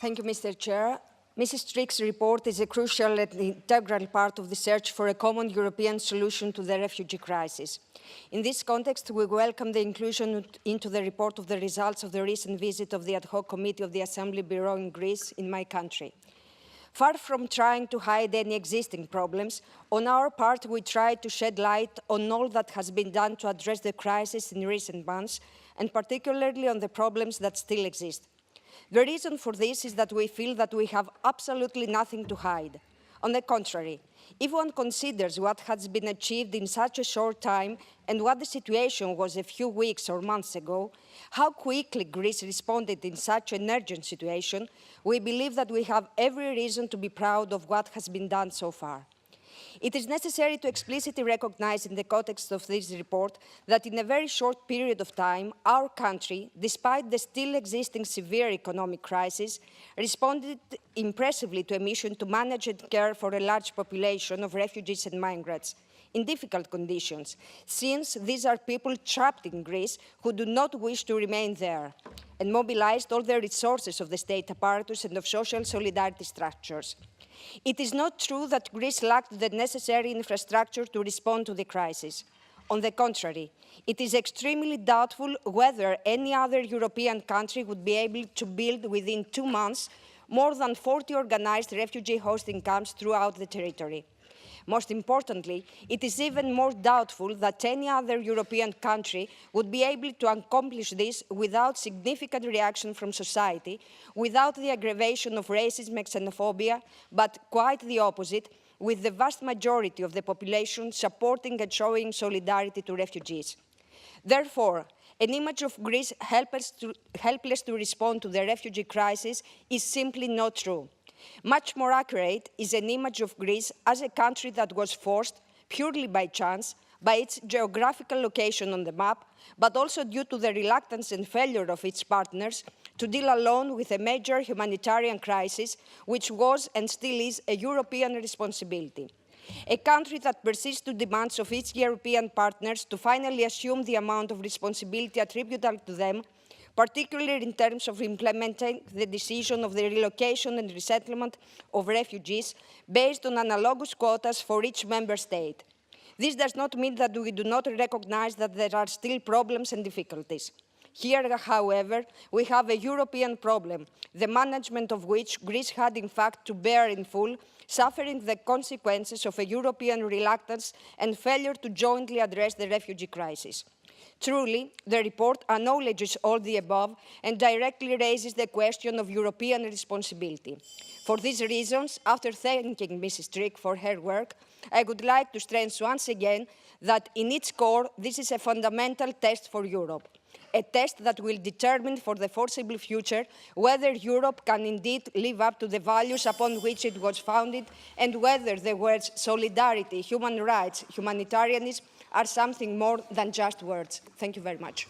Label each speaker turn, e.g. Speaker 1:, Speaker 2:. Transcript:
Speaker 1: Thank you, Mr. Chair. Mrs. Strick's report is a crucial and integral part of the search for a common European solution to the refugee crisis. In this context, we welcome the inclusion into the report of the results of the recent visit of the ad hoc committee of the Assembly Bureau in Greece, in my country. Far from trying to hide any existing problems, on our part we try to shed light on all that has been done to address the crisis in recent months, and particularly on the problems that still exist. The reason for this is that we feel that we have absolutely nothing to hide. On the contrary, if one considers what has been achieved in such a short time and what the situation was a few weeks or months ago, how quickly Greece responded in such an urgent situation, we believe that we have every reason to be proud of what has been done so far. It is necessary to explicitly recognize in the context of this report that in a very short period of time, our country, despite the still existing severe economic crisis, responded impressively to a mission to manage and care for a large population of refugees and migrants in difficult conditions, since these are people trapped in Greece who do not wish to remain there, and mobilized all the resources of the state apparatus and of social solidarity structures. It is not true that Greece lacked the necessary infrastructure to respond to the crisis. On the contrary, it is extremely doubtful whether any other European country would be able to build within 2 months more than 40 organized refugee hosting camps throughout the territory. Most importantly, it is even more doubtful that any other European country would be able to accomplish this without significant reaction from society, without the aggravation of racism and xenophobia, but quite the opposite, with the vast majority of the population supporting and showing solidarity to refugees. Therefore, an image of Greece helpless to respond to the refugee crisis is simply not true. Much more accurate is an image of Greece as a country that was forced, purely by chance, by its geographical location on the map, but also due to the reluctance and failure of its partners to deal alone with a major humanitarian crisis, which was and still is a European responsibility. A country that persists to demands of its European partners to finally assume the amount of responsibility attributable to them, particularly in terms of implementing the decision of the relocation and resettlement of refugees based on analogous quotas for each member state. This does not mean that we do not recognize that there are still problems and difficulties. Here, however, we have a European problem, the management of which Greece had in fact to bear in full, suffering the consequences of a European reluctance and failure to jointly address the refugee crisis. Truly, the report acknowledges all the above and directly raises the question of European responsibility. For these reasons, after thanking Mrs. Strick for her work, I would like to stress once again that in its core, this is a fundamental test for Europe, a test that will determine for the foreseeable future whether Europe can indeed live up to the values upon which it was founded and whether the words solidarity, human rights, humanitarianism are something more than just words. Thank you very much.